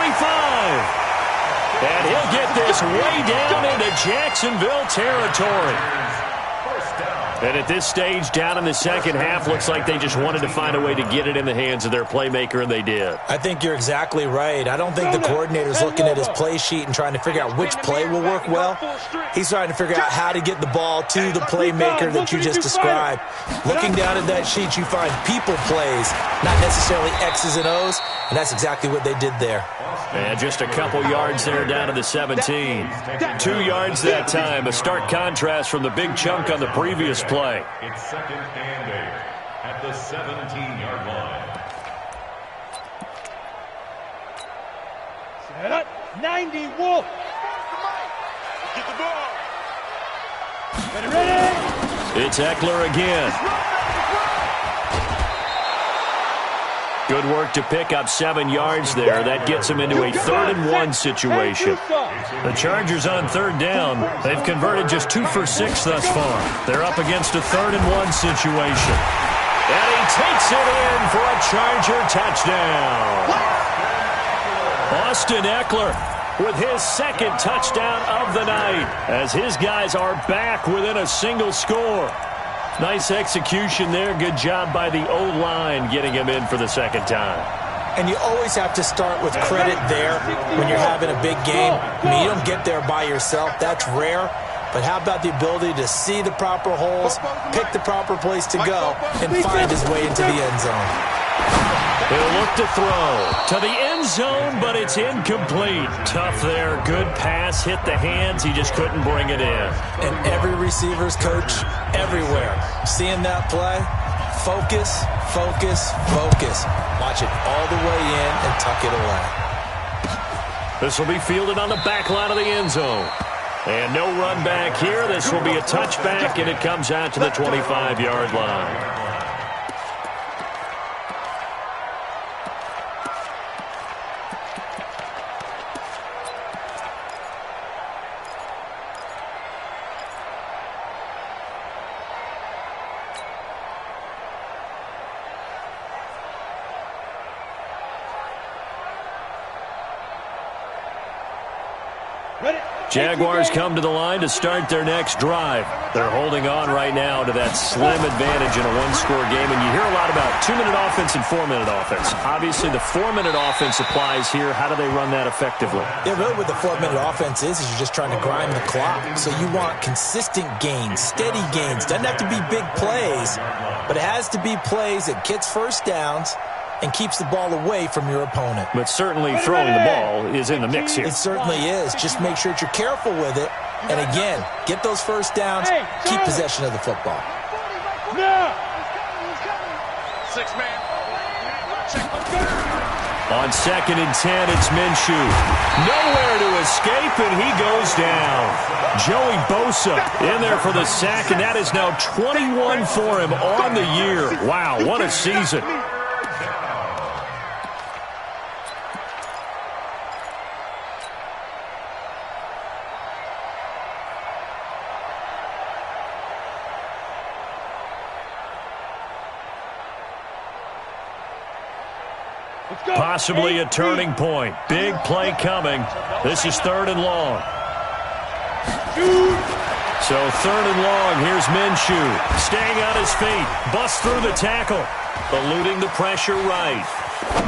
And he'll get this way down into Jacksonville territory. And at this stage, down in the second half, looks like they just wanted to find a way to get it in the hands of their playmaker, and they did. I think you're exactly right. I don't think the coordinator's looking at his play sheet and trying to figure out which play will work well. He's trying to figure out how to get the ball to the playmaker that you just described. Looking down at that sheet, you find people plays, not necessarily X's and O's, and that's exactly what they did there. And just a couple yards there down to the 17. 2 yards that time. A stark contrast from the big chunk on the previous play. It's 2nd and 8 at the 17-yard line. Set up. 90, Wolf. Get the ball. Ready. It's Eckler again. Good work to pick up 7 yards there. That gets them into a 3rd and 1 situation. The Chargers on 3rd down. They've converted just 2 for 6 thus far. They're up against a 3rd and 1 situation. And he takes it in for a Charger touchdown. Austin Eckler with his 2nd touchdown of the night as his guys are back within a single score. Nice execution there. Good job by the O-line getting him in for the 2nd time. And you always have to start with credit there when you're having a big game. I mean, you don't get there by yourself. That's rare. But how about the ability to see the proper holes, pick the proper place to go, and find his way into the end zone? He'll look to throw to the end zone, but it's incomplete. Tough there. Good pass. Hit the hands. He just couldn't bring it in. And every receiver's coach everywhere. Seeing that play, focus, focus, focus. Watch it all the way in and tuck it away. This will be fielded on the back line of the end zone. And no run back here. This will be a touchback, and it comes out to the 25-yard line. Jaguars come to the line to start their next drive. They're holding on right now to that slim advantage in a one-score game, and you hear a lot about 2-minute offense and 4-minute offense. Obviously, the 4-minute offense applies here. How do they run that effectively? Yeah, really what the 4-minute offense is you're just trying to grind the clock. So you want consistent gains, steady gains. Doesn't have to be big plays, but it has to be plays that gets first downs and keeps the ball away from your opponent. But certainly throwing the ball is in the mix here. It certainly is. Just make sure that you're careful with it. And again, get those first downs, keep possession of the football. Six-man. On 2nd and 10, it's Minshew. Nowhere to escape, and he goes down. Joey Bosa in there for the sack, and that is now 21 for him on the year. Wow, what a season. Possibly a turning point. Big play coming. This is 3rd and long. So 3rd and long. Here's Minshew. Staying on his feet. Busts through the tackle. Eluding the pressure right.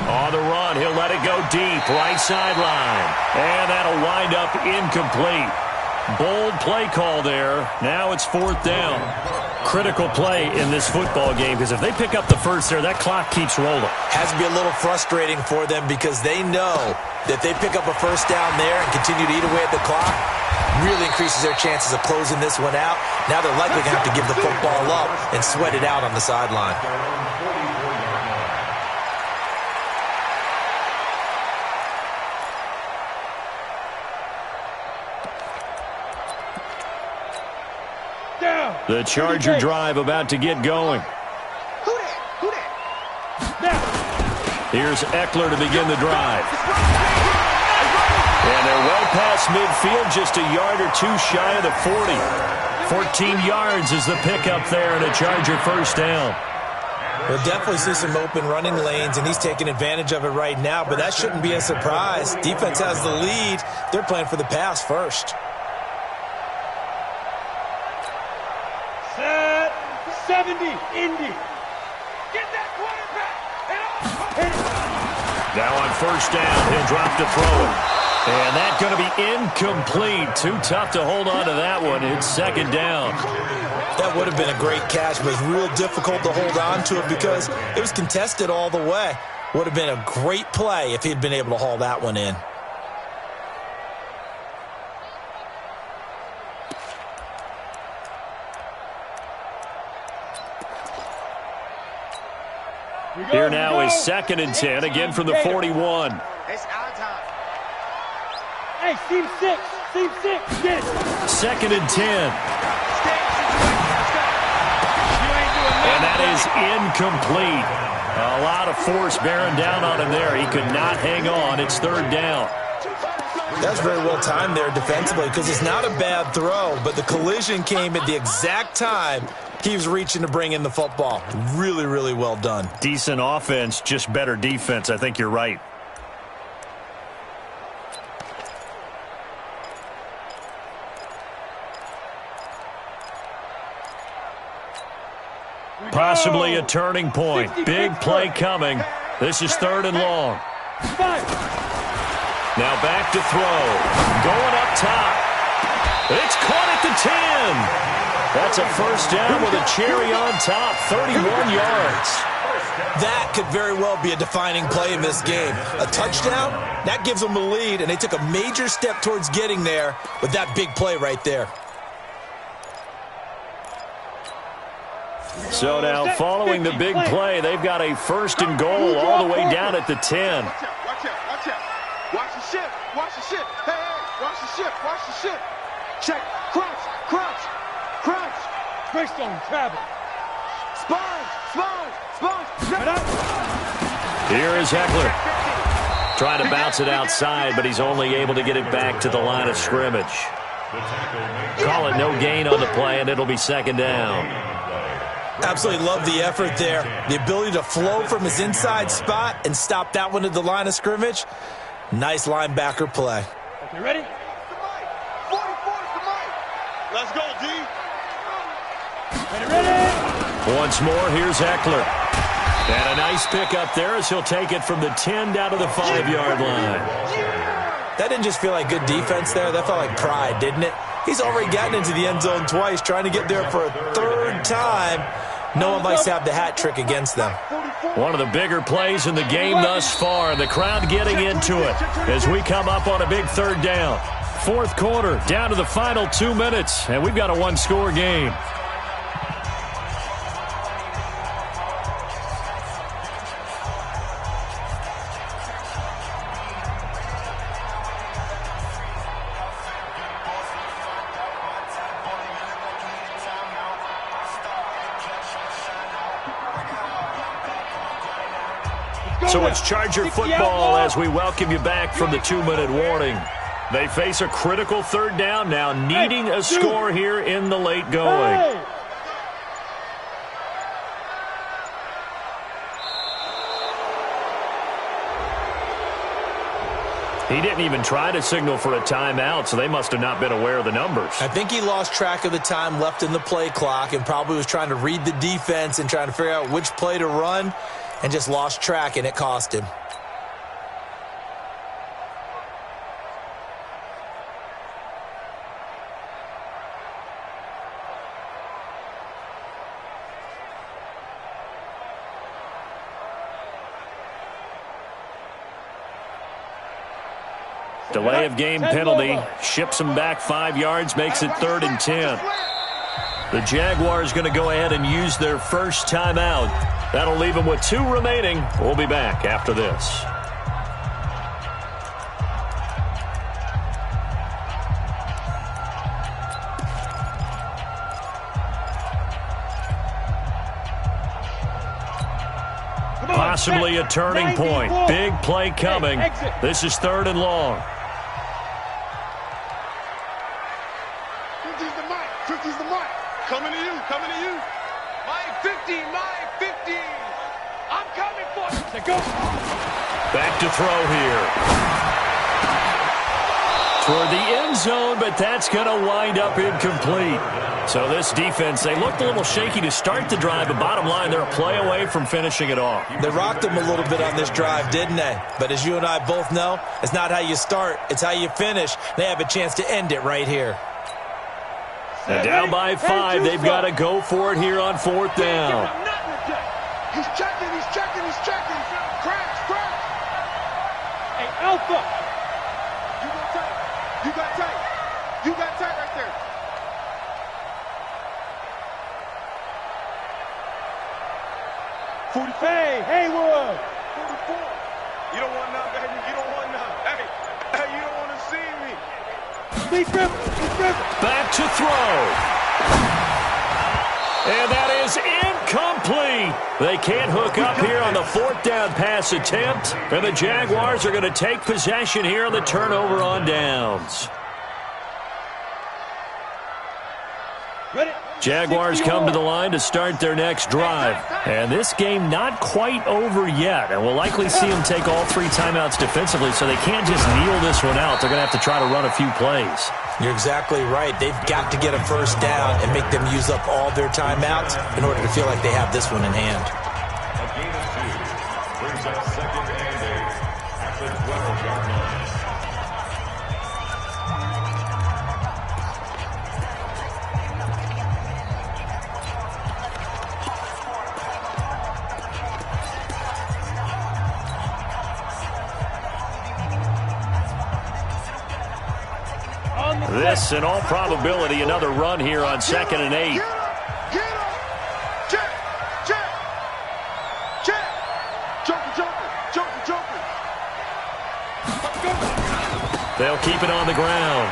On the run. He'll let it go deep. Right sideline. And that'll wind up incomplete. Bold play call there. Now it's 4th down. Critical play in this football game because if they pick up the first there, that clock keeps rolling. Has to be a little frustrating for them because they know that they pick up a first down there and continue to eat away at the clock, really increases their chances of closing this one out. Now they're likely going to have to give the football up and sweat it out on the sideline. The Charger drive about to get going. Here's Eckler to begin the drive. And they're well past midfield, just a yard or two shy of the 40. 14 yards is the pickup there and a Charger first down. We'll definitely see some open running lanes, and he's taking advantage of it right now, but that shouldn't be a surprise. Defense has the lead. They're playing for the pass first. 70, Indy. Get that quarterback. Now on first down, he'll drop to throw it. And that's going to be incomplete. Too tough to hold on to that one. It's 2nd down. That would have been a great catch, but it's real difficult to hold on to it because it was contested all the way. Would have been a great play if he'd been able to haul that one in. Here now is 2nd and 10, again from the 41. It's our time. Hey, team 6, get it. 2nd and 10. And that is incomplete. A lot of force bearing down on him there. He could not hang on. It's 3rd down. That's very well timed there defensively because it's not a bad throw, but the collision came at the exact time he was reaching to bring in the football. Really, really well done. Decent offense, just better defense. I think you're right. Possibly a turning point. Big play coming. This is 3rd and long. Now back to throw. Going up top. It's caught at the 10. That's a first down with a cherry on top. 31 yards. That could very well be a defining play in this game. A touchdown, that gives them the lead, and they took a major step towards getting there with that big play right there. So now following the big play, they've got a 1st and goal all the way down at the 10. Watch out. Watch the ship. Hey, watch the ship. Check. Crouch. Greystone, travel. Spine. Here is Eckler. Trying to bounce it outside, but he's only able to get it back to the line of scrimmage. Call it no gain on the play, and it'll be 2nd down. Absolutely love the effort there. The ability to flow from his inside spot and stop that one at the line of scrimmage. Nice linebacker play. Okay, ready? Let's go, D. Once more, here's Eckler. And a nice pick up there as he'll take it from the 10 down to the 5-yard line. That didn't just feel like good defense there. That felt like pride, didn't it? He's already gotten into the end zone twice, trying to get there for a third time. No one likes to have the hat trick against them. One of the bigger plays in the game thus far, and the crowd getting into it as we come up on a big third down. Fourth quarter, down to the final 2 minutes, and we've got a one-score game. So it's Charger football as we welcome you back from the 2-minute warning. They face a critical third down now, needing a score here in the late going. He didn't even try to signal for a timeout, so they must have not been aware of the numbers. I think he lost track of the time left in the play clock and probably was trying to read the defense and trying to figure out which play to run and just lost track, and it cost him. Delay of game penalty, ships him back 5 yards, makes it 3rd and 10. The Jaguars going to go ahead and use their first timeout. That'll leave them with 2 remaining. We'll be back after this. Possibly a turning point. Big play coming. This is 3rd and long. 50's the mic. 50's the mic. Coming to you. Coming to you. My 50. My 50. I'm coming for you. Go. Back to throw here. Toward the end zone, but that's going to wind up incomplete. So this defense, they looked a little shaky to start the drive, but bottom line, they're a play away from finishing it off. They rocked them a little bit on this drive, didn't they? But as you and I both know, it's not how you start, it's how you finish. They have a chance to end it right here. And down by 5, they've got to go for it here on 4th down. He's checking. He's checking. He's checking. Crash. Crash. Hey, Alpha. You got tight. You got tight. You got tight right there. Hey, Haywood. 44. You don't want none, baby. You don't want none. Hey, you don't want to see me. Back to throw. And that is incomplete. They can't hook up here on the 4th down pass attempt. And the Jaguars are going to take possession here on the turnover on downs. Jaguars come to the line to start their next drive. And this game not quite over yet. And we'll likely see them take all 3 timeouts defensively, so they can't just kneel this one out. They're going to have to try to run a few plays. You're exactly right. They've got to get a first down and make them use up all their timeouts in order to feel like they have this one in hand. A gain of 2 brings up 2nd and 8 at the 12-yard line. This, in all probability, another run here on 2nd and 8. Get up. Check. Joker. They'll keep it on the ground.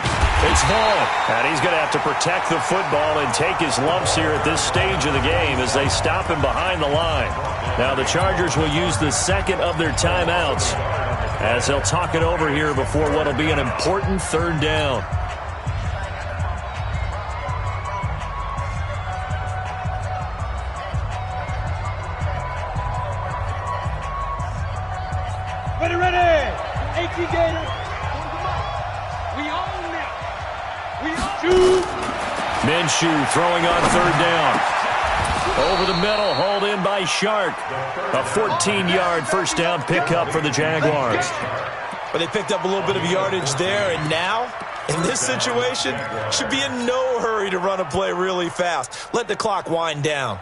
It's Hall, and he's going to have to protect the football and take his lumps here at this stage of the game as they stop him behind the line. Now the Chargers will use the 2nd of their timeouts as they'll talk it over here before what will be an important 3rd down. Ready. 18 Gator. We own now. We own. Shoot. Minshew throwing on third down. Over the middle, hauled in by Shark. A 14-yard first down pickup for the Jaguars. But they picked up a little bit of yardage there, and now, in this situation, should be in no hurry to run a play really fast. Let the clock wind down.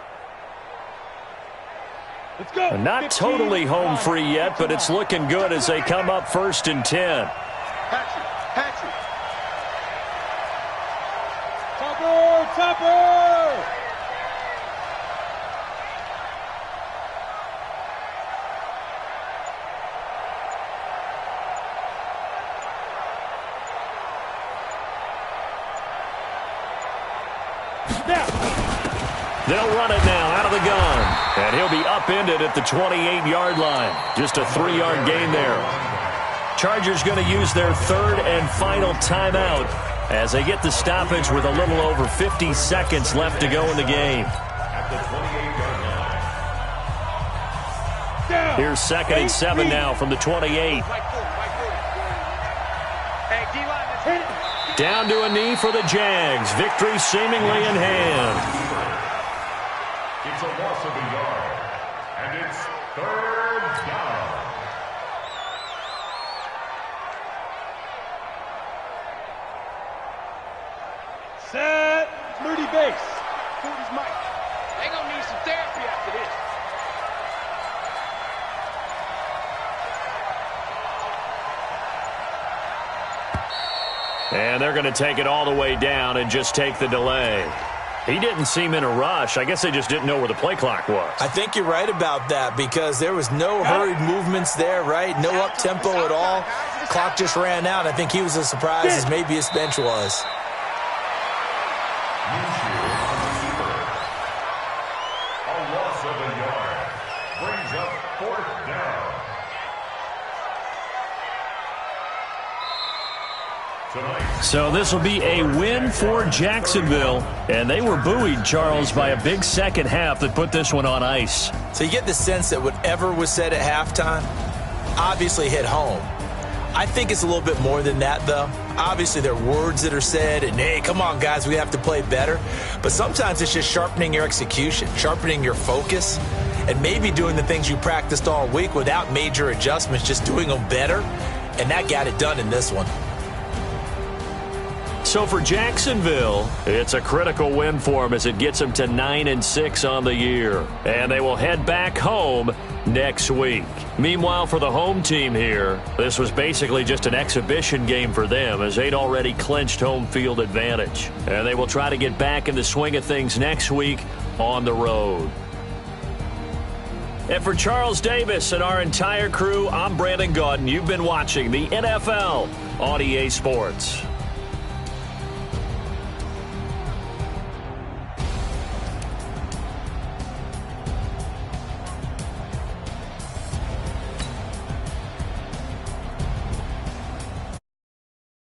Let's go. Not totally home free yet, but it's looking good as they come up 1st and 10. Hatchet. Topper. They'll run it now out of the gun. And he'll be upended at the 28-yard line. Just a 3-yard gain there. Chargers going to use their 3rd and final timeout as they get the stoppage with a little over 50 seconds left to go in the game. At the 28-yard line. Here's 2nd and 7 now from the 28. Down to a knee for the Jags. Victory seemingly in hand. It's a loss of a yard, and it's 3rd down. Set. Moody base. Moody's Mike. They gonna need some therapy after this. And they're going to take it all the way down and just take the delay. He didn't seem in a rush. I guess they just didn't know where the play clock was. I think you're right about that because there was no hurried movements there, right? No up-tempo at all. Clock just ran out. I think he was as surprised as maybe his bench was. A loss of a yard brings up 4th down. So this will be a win for Jacksonville. And they were buoyed, Charles, by a big second half that put this one on ice. So you get the sense that whatever was said at halftime obviously hit home. I think it's a little bit more than that, though. Obviously, there are words that are said, and, hey, come on, guys, we have to play better. But sometimes it's just sharpening your execution, sharpening your focus, and maybe doing the things you practiced all week without major adjustments, just doing them better. And that got it done in this one. So for Jacksonville, it's a critical win for them as it gets them to 9-6 on the year. And they will head back home next week. Meanwhile, for the home team here, this was basically just an exhibition game for them as they'd already clinched home field advantage. And they will try to get back in the swing of things next week on the road. And for Charles Davis and our entire crew, I'm Brandon Gaudin. You've been watching the NFL on EA Sports.